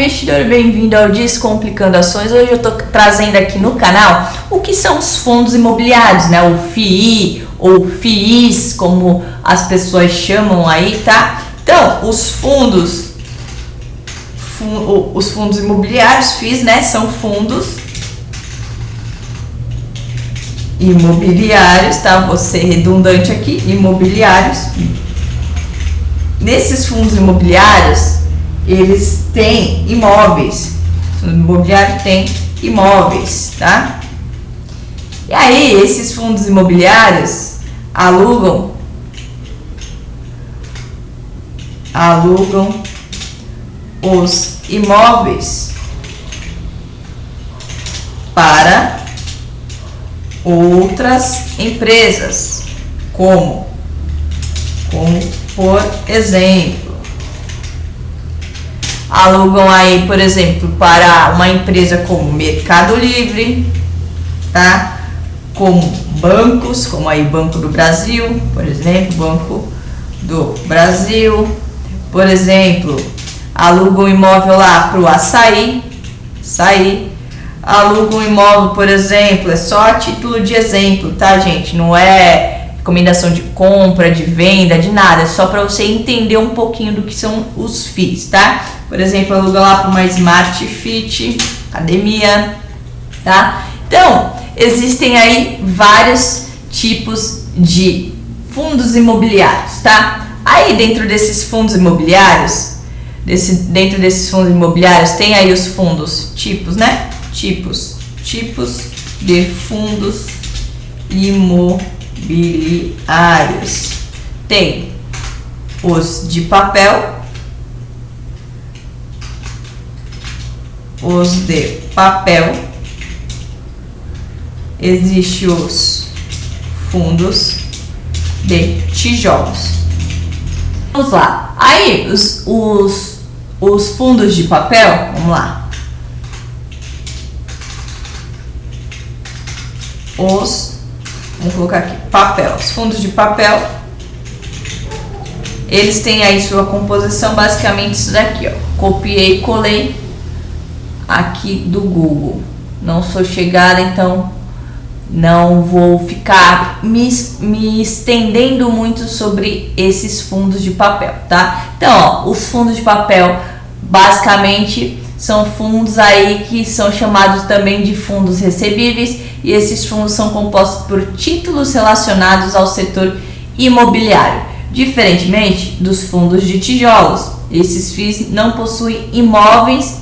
investidor, bem-vindo ao Descomplicando Ações. Hoje eu estou trazendo aqui no canal o que são os fundos imobiliários, né? O FII ou FIIs, como as pessoas chamam aí, tá? Então, os fundos imobiliários, FIIs, né? São fundos imobiliários, tá? Vou ser redundante aqui, imobiliários. Nesses fundos imobiliários, eles têm imóveis. O fundo imobiliário tem imóveis, tá? E aí, esses fundos imobiliários alugam os imóveis para outras empresas, como por exemplo, alugam aí, por exemplo, para uma empresa como Mercado Livre, tá? Como bancos, como aí Banco do Brasil, por exemplo, Banco do Brasil, por exemplo, alugam um imóvel lá para o Açaí, aluga um imóvel, por exemplo, é só a título de exemplo, tá, gente? Não é recomendação de compra, de venda, de nada, é só para você entender um pouquinho do que são os FIIs, tá? Por exemplo, aluga lá para uma Smart Fit, academia, tá? Então, existem aí vários tipos de fundos imobiliários, tá? Aí dentro desses fundos imobiliários, tem aí os fundos tipos, né? Tipos de fundos imobiliários. Tem os de papel, existem os fundos de tijolos. Vamos lá. Aí os fundos de papel, vamos lá. Vamos colocar aqui, papel. Os fundos de papel, eles têm aí sua composição, basicamente isso daqui, ó. Copiei e colei aqui do Google. Não sou chegada, então não vou ficar me estendendo muito sobre esses fundos de papel, tá? Então, ó, os fundos de papel, basicamente, são fundos aí que são chamados também de fundos recebíveis, e esses fundos são compostos por títulos relacionados ao setor imobiliário. Diferentemente dos fundos de tijolos, esses FIIs não possuem imóveis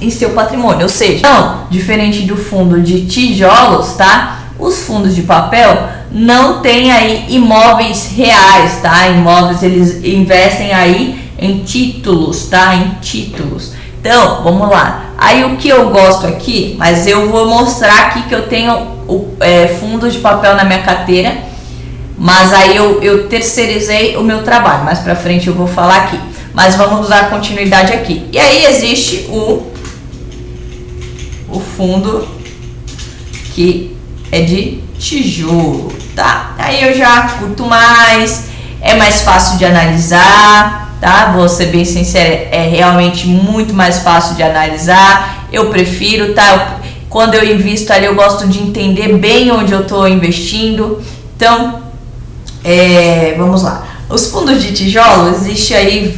em seu patrimônio, ou seja, não, diferente do fundo de tijolos, tá? Os fundos de papel não têm aí imóveis reais, tá? Imóveis, eles investem aí em títulos, tá? Em títulos. Então, vamos lá. Aí o que eu gosto aqui, mas eu vou mostrar aqui que eu tenho fundos de papel na minha carteira, mas aí eu terceirizei o meu trabalho. Mais pra frente eu vou falar aqui. Mas vamos dar continuidade aqui. E aí existe o fundo que é de tijolo, tá? Aí eu já curto mais, é mais fácil de analisar, tá? Vou ser bem sincero, é realmente muito mais fácil de analisar. Eu prefiro, tá? Quando eu invisto ali, eu gosto de entender bem onde eu tô investindo. Então, vamos lá. Os fundos de tijolo, existe aí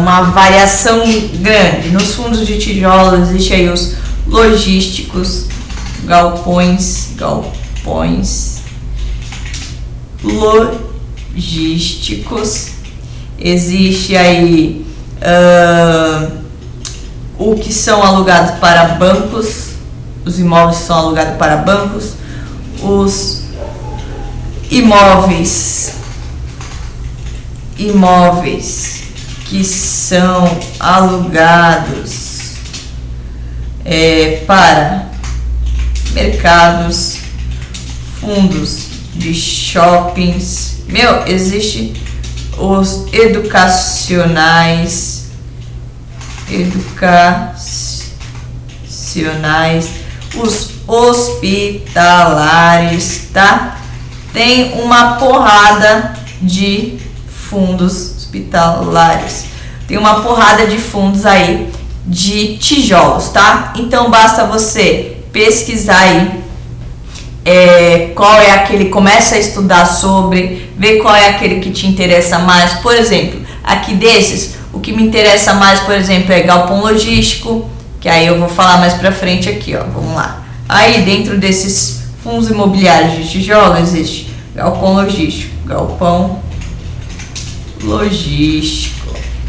uma variação grande. Nos fundos de tijolo, existe aí os logísticos, galpões logísticos. Existe aí o que são alugados para bancos, os imóveis que são alugados para bancos, os imóveis que são alugados para mercados, fundos de shoppings. Existe os educacionais, os hospitalares, tá? Tem uma porrada de fundos hospitalares. tem uma porrada de fundos aí de tijolos, tá? Então basta você pesquisar aí qual é aquele, começa a estudar sobre, ver qual é aquele que te interessa mais. Por exemplo, aqui desses, o que me interessa mais, por exemplo, é galpão logístico, que aí eu vou falar mais pra frente aqui, ó, vamos lá. Aí dentro desses fundos imobiliários de tijolo existe galpão logístico,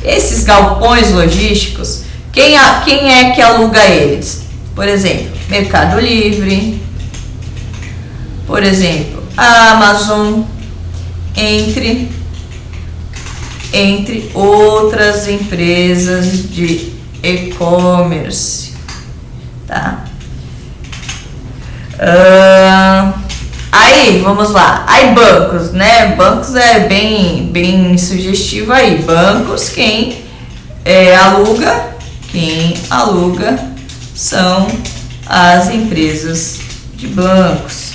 Esses galpões logísticos, quem é que aluga eles? Por exemplo, Mercado Livre, por exemplo, a Amazon, entre outras empresas de e-commerce, tá? Aí, vamos lá. Aí bancos, né? Bancos é bem sugestivo aí. Bancos, quem aluga são as empresas de bancos.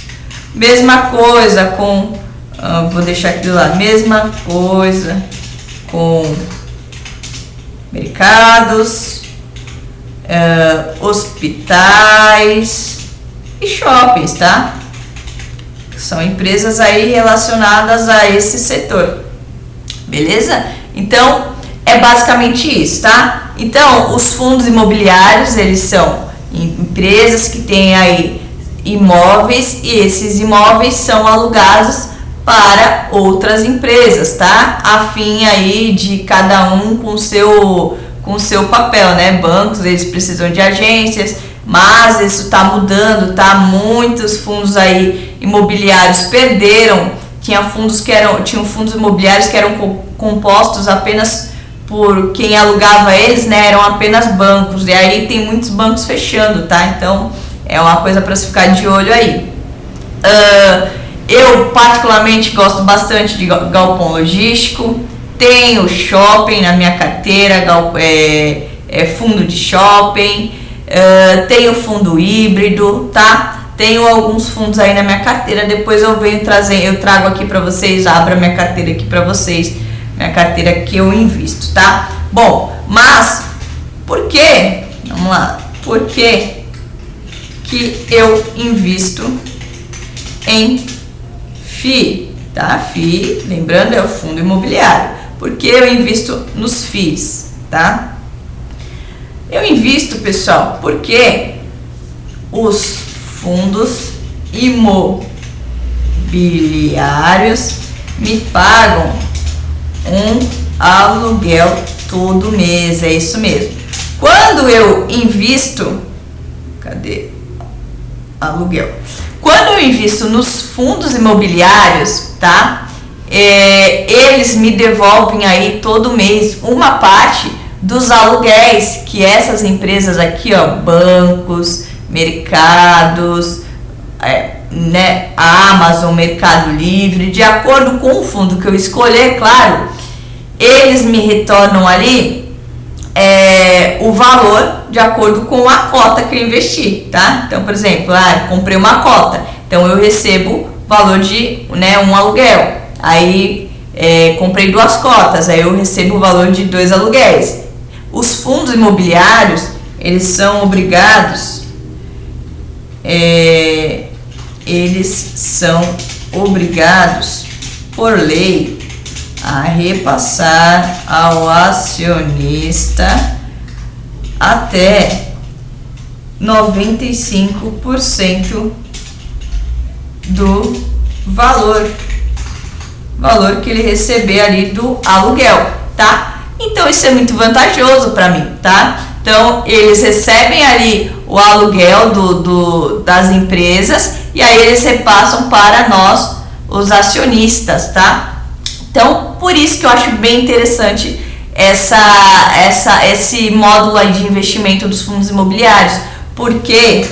Mesma coisa com, vou deixar aqui do lado, mesma coisa com mercados, hospitais e shoppings, tá? São empresas aí relacionadas a esse setor, beleza? Então, é basicamente isso, tá? Então, os fundos imobiliários, eles são empresas que têm aí imóveis e esses imóveis são alugados para outras empresas, tá? A fim aí de cada um com o seu papel, né? Bancos, eles precisam de agências, mas isso está mudando, tá? Muitos fundos aí imobiliários perderam, tinham fundos imobiliários que eram compostos apenas por quem alugava eles, né? Eram apenas bancos, e aí tem muitos bancos fechando, tá? Então é uma coisa para se ficar de olho aí. Eu particularmente gosto bastante de galpão logístico, tenho shopping na minha carteira, fundo de shopping, tenho fundo híbrido, tá? Tenho alguns fundos aí na minha carteira, depois eu trago aqui para vocês, abro a minha carteira aqui para vocês, minha carteira que eu invisto, tá? Bom, mas por que? Vamos lá. Por que eu invisto em FII, tá? FII, lembrando, é o fundo imobiliário. Por que eu invisto nos FIIs, tá? Eu invisto, pessoal, porque os fundos imobiliários me pagam um aluguel todo mês, é isso mesmo. Quando eu invisto, cadê? Aluguel. Quando eu invisto nos fundos imobiliários, tá? Eles me devolvem aí todo mês uma parte dos aluguéis que essas empresas aqui, ó, bancos, mercados, né, Amazon, Mercado Livre, de acordo com o fundo que eu escolher, claro, eles me retornam ali o valor de acordo com a cota que eu investi, tá? Então, por exemplo, comprei uma cota, então eu recebo valor de, né, um aluguel. Aí comprei 2 cotas, aí eu recebo o valor de 2 aluguéis. Os fundos imobiliários, eles são obrigados, por lei a repassar ao acionista até 95% do valor que ele receber ali do aluguel, tá? Então isso é muito vantajoso para mim, tá? Então eles recebem ali o aluguel das empresas e aí eles repassam para nós, os acionistas, tá? Então por isso que eu acho bem interessante esse módulo aí de investimento dos fundos imobiliários, porque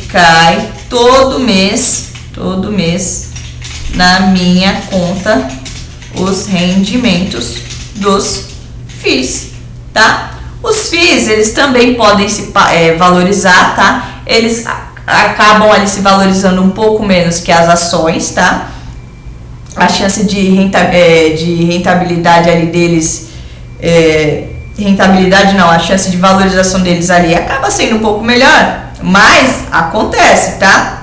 cai todo mês na minha conta os rendimentos dos FIIs, tá? Os FIIs, eles também podem se valorizar, tá? Eles acabam ali se valorizando um pouco menos que as ações, tá? a chance de rentabilidade ali deles, rentabilidade não, a chance de valorização deles ali acaba sendo um pouco melhor, mas acontece, tá?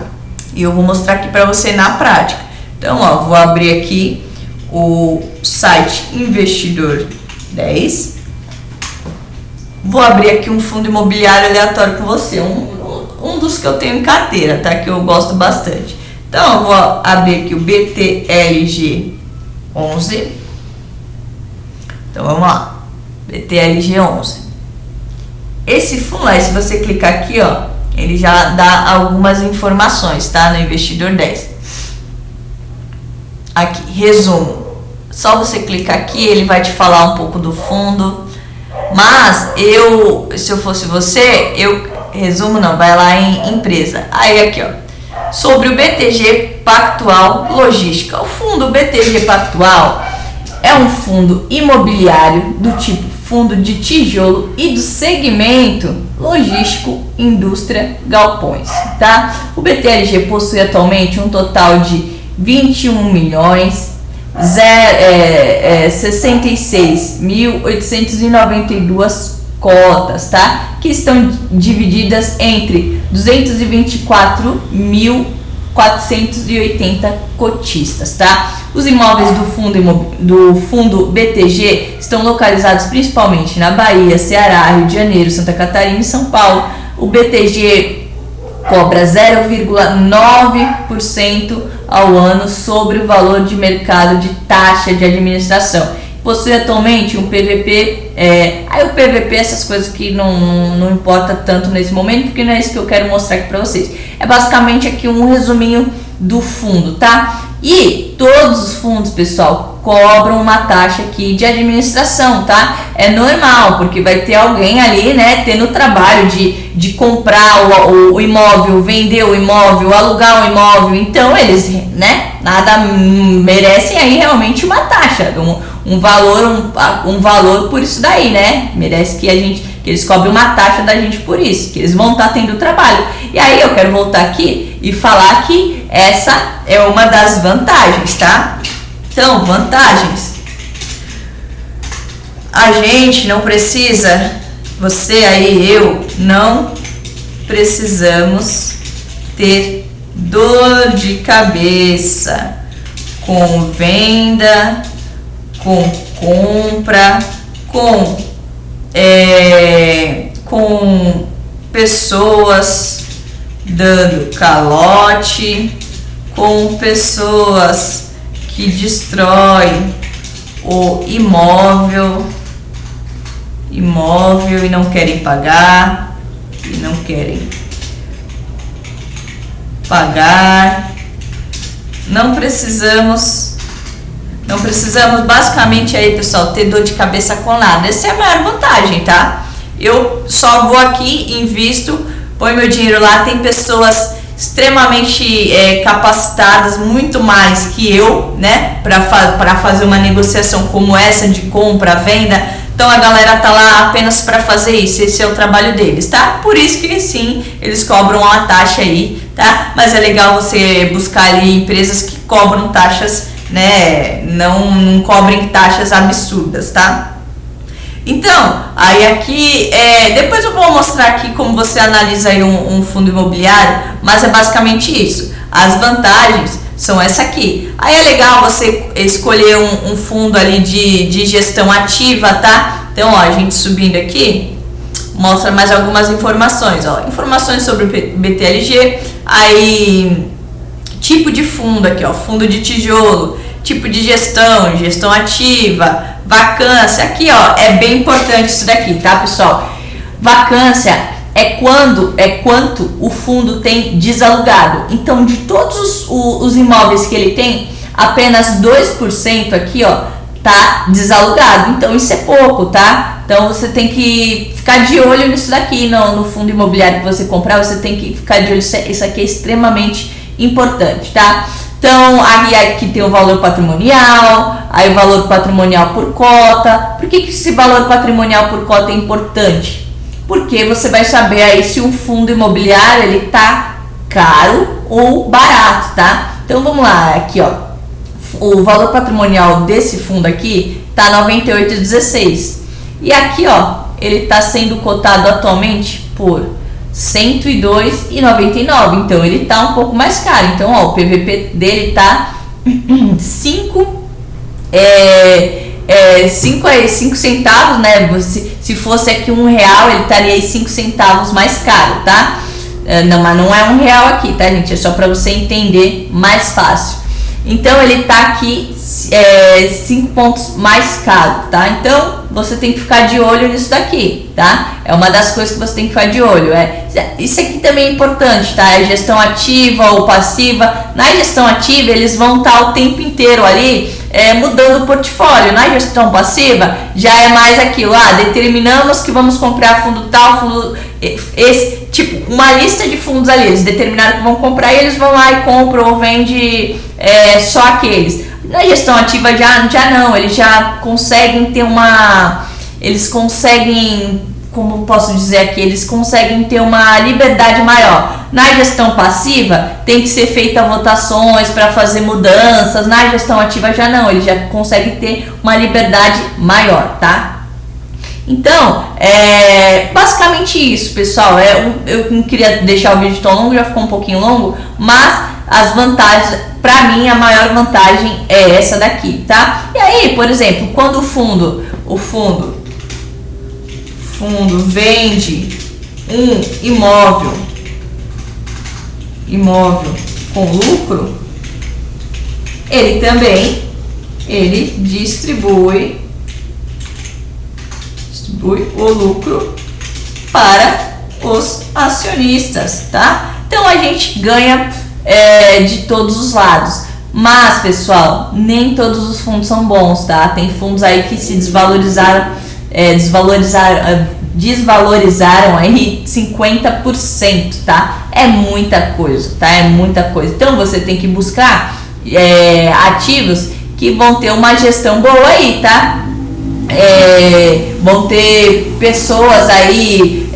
E eu vou mostrar aqui para você na prática. Então, ó, vou abrir aqui o site Investidor 10. Vou abrir aqui um fundo imobiliário aleatório com você, um dos que eu tenho em carteira, tá? Que eu gosto bastante. Então, eu vou abrir aqui o BTLG 11. Então, vamos lá. BTLG 11. Esse fundo aí, se você clicar aqui, ó, ele já dá algumas informações, tá? No Investidor 10. Aqui, resumo. Só você clicar aqui, ele vai te falar um pouco do fundo. Mas se eu fosse você, resumo não, vai lá em empresa. Aí aqui, ó, sobre o BTG Pactual Logística. O fundo BTG Pactual é um fundo imobiliário do tipo fundo de tijolo e do segmento logístico, indústria, galpões, tá? O BTLG possui atualmente um total de 21.066.892 cotas, tá? Que estão divididas entre 224.480 cotistas, tá? Os imóveis do fundo BTG estão localizados principalmente na Bahia, Ceará, Rio de Janeiro, Santa Catarina e São Paulo. O BTG cobra 0,9% ao ano sobre o valor de mercado de taxa de administração. Possui atualmente um PVP, aí o PVP, essas coisas que não importa tanto nesse momento, porque não é isso que eu quero mostrar aqui para vocês. É basicamente aqui um resuminho do fundo, tá? E todos os fundos, pessoal, cobram uma taxa aqui de administração, tá? É normal, porque vai ter alguém ali, né, tendo o trabalho de comprar o imóvel, vender o imóvel, alugar o imóvel. Então eles, né, nada merecem aí realmente uma taxa, um valor por isso daí, né? Merece que eles cobrem uma taxa da gente por isso, que eles vão estar tendo trabalho. E aí eu quero voltar aqui e falar que essa é uma das vantagens, tá? Então, vantagens. A gente não precisa, você aí, eu, não precisamos ter dor de cabeça com venda, com compra, com pessoas dando calote, com pessoas que destroem o imóvel e não querem pagar, Não precisamos basicamente aí, pessoal, ter dor de cabeça com nada. Essa é a maior vantagem, tá? Eu só vou aqui, invisto, põe meu dinheiro lá. Tem pessoas extremamente capacitadas, muito mais que eu, né, para fazer uma negociação como essa de compra, venda. Então a galera tá lá apenas para fazer isso, esse é o trabalho deles, tá? Por isso que sim, eles cobram uma taxa aí, tá? Mas é legal você buscar ali empresas que cobram taxas, né, não cobrem taxas absurdas, tá? Então, aí aqui, depois eu vou mostrar aqui como você analisa aí um fundo imobiliário, mas é basicamente isso. As vantagens são essa aqui. Aí é legal você escolher um fundo ali de gestão ativa, tá? Então, ó, a gente subindo aqui, mostra mais algumas informações, ó. Informações sobre o BTLG, aí tipo de fundo aqui, ó, fundo de tijolo, tipo de gestão ativa, vacância. Aqui, ó, é bem importante isso daqui, tá, pessoal? Vacância é quanto o fundo tem desalugado. Então, de todos os imóveis que ele tem, apenas 2% aqui, ó, tá desalugado. Então, isso é pouco, tá? Então, você tem que ficar de olho nisso daqui, no fundo imobiliário que você comprar, você tem que ficar de olho. Isso aqui é extremamente importante, tá? Então, aí aqui tem o valor patrimonial, aí o valor patrimonial por cota. Por que esse valor patrimonial por cota é importante? Porque você vai saber aí se um fundo imobiliário ele tá caro ou barato, tá? Então vamos lá, aqui ó, o valor patrimonial desse fundo aqui tá 98,16. E aqui, ó, ele tá sendo cotado atualmente por 102,99. Então ele tá um pouco mais caro. Então, ó, o PVP dele tá 5 centavos, né? Se fosse aqui R$1, ele estaria aí 5 centavos mais caro, tá? Não, mas não é R$1 aqui, tá, gente? É só para você entender mais fácil. Então ele tá aqui 5 pontos mais caro, tá? Então você tem que ficar de olho nisso daqui, tá? É uma das coisas que você tem que ficar de olho. Isso aqui também é importante, tá? É gestão ativa ou passiva. Na gestão ativa eles vão estar o tempo inteiro ali mudando o portfólio. Na gestão passiva já é mais aquilo, determinamos que vamos comprar fundo tal, fundo esse, tipo, uma lista de fundos ali, eles determinaram que vão comprar e eles vão lá e compram ou vendem só aqueles. Na gestão ativa já não, eles já conseguem ter eles conseguem, como posso dizer aqui, eles conseguem ter uma liberdade maior. Na gestão passiva tem que ser feita votações para fazer mudanças. Na gestão ativa já não, eles já conseguem ter uma liberdade maior, tá? Então, basicamente isso, pessoal. Eu não queria deixar o vídeo tão longo, já ficou um pouquinho longo, mas as vantagens, para mim, a maior vantagem é essa daqui, tá? E aí, por exemplo, quando o fundo vende um imóvel com lucro, ele também distribui o lucro para os acionistas, tá? Então a gente ganha de todos os lados. Mas, pessoal, nem todos os fundos são bons, tá? Tem fundos aí que se desvalorizaram aí 50%, tá? É muita coisa, tá? É muita coisa. Então você tem que buscar ativos que vão ter uma gestão boa aí, tá? Vão ter pessoas aí,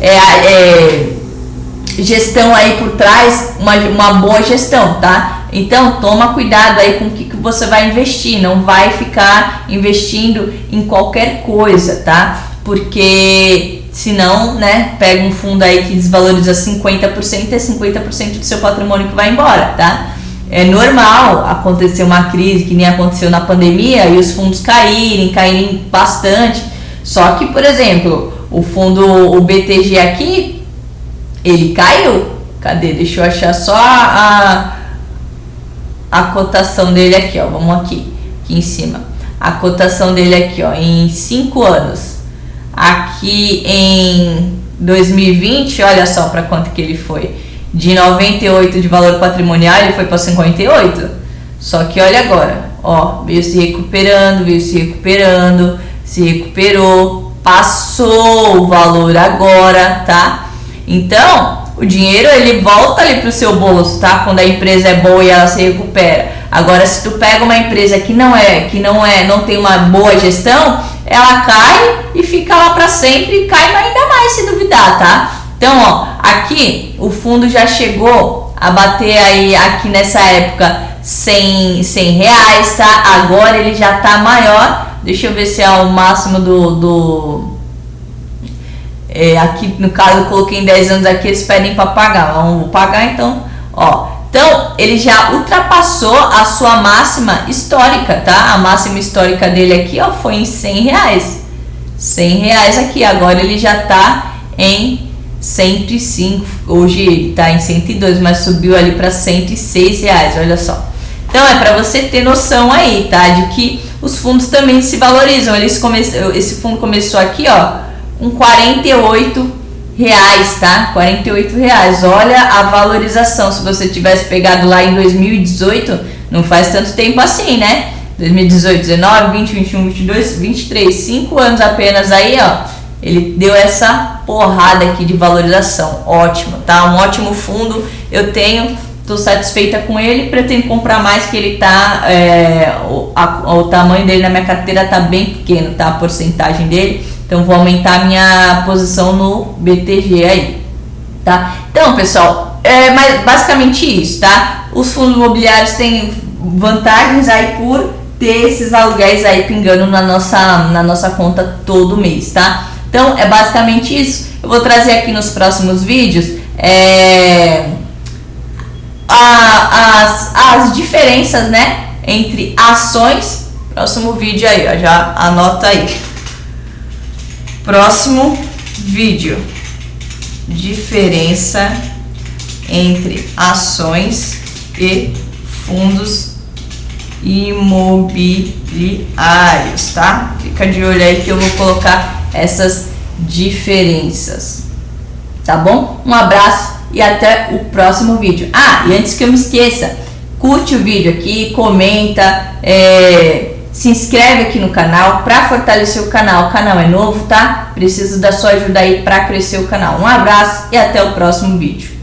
gestão aí por trás, uma boa gestão, tá? Então toma cuidado aí com o que você vai investir, não vai ficar investindo em qualquer coisa, tá? Porque senão, né, pega um fundo aí que desvaloriza 50%, é 50% do seu patrimônio que vai embora, tá? É normal acontecer uma crise que nem aconteceu na pandemia e os fundos caírem bastante. Só que, por exemplo, o BTG aqui, ele caiu. Cadê? Deixa eu achar só a cotação dele aqui, ó. Vamos aqui em cima. A cotação dele aqui, ó, em 5 anos. Aqui em 2020, olha só para quanto que ele foi. De 98 de valor patrimonial, ele foi para 58. Só que olha agora, ó, veio se recuperando, se recuperou, passou o valor agora, tá? Então, o dinheiro ele volta ali pro seu bolso, tá? Quando a empresa é boa e ela se recupera. Agora, se tu pega uma empresa que não tem uma boa gestão, ela cai e fica lá para sempre e cai ainda mais se duvidar, tá? Então, ó, aqui o fundo já chegou a bater aí aqui nessa época 100 reais, tá? Agora ele já tá maior. Deixa eu ver se é o máximo aqui no caso eu coloquei em 10 anos aqui, eles pedem para pagar. Vamos pagar então, ó. Então ele já ultrapassou a sua máxima histórica, tá? A máxima histórica dele aqui, ó, foi em 100 reais. 100 reais aqui, agora ele já tá em 105, hoje ele tá em 102, mas subiu ali para 106 reais, olha só. Então é para você ter noção aí, tá? De que os fundos também se valorizam. Esse fundo começou aqui, ó, com 48 reais, tá? 48 reais. Olha a valorização. Se você tivesse pegado lá em 2018, não faz tanto tempo assim, né? 2018, 19, 20, 21, 22, 23, 5 anos apenas aí, ó. Ele deu essa porrada aqui de valorização. Ótimo, tá? Um ótimo fundo. Eu tô satisfeita com ele. Pretendo comprar mais, que ele tá... o tamanho dele na minha carteira tá bem pequeno, tá? A porcentagem dele. Então vou aumentar a minha posição no BTG aí, tá? Então, pessoal, mas basicamente isso, tá? Os fundos imobiliários têm vantagens aí por ter esses aluguéis aí pingando na nossa conta todo mês, tá? Então é basicamente isso. Eu vou trazer aqui nos próximos vídeos as diferenças, né, entre ações. Próximo vídeo aí, ó, já anota aí. Próximo vídeo: diferença entre ações e fundos imobiliários, tá? Fica de olho aí que eu vou colocar essas diferenças, tá bom? Um abraço e até o próximo vídeo. E antes que eu me esqueça, curte o vídeo aqui, comenta, se inscreve aqui no canal para fortalecer o canal. O canal é novo, tá? Preciso da sua ajuda aí para crescer o canal. Um abraço e até o próximo vídeo.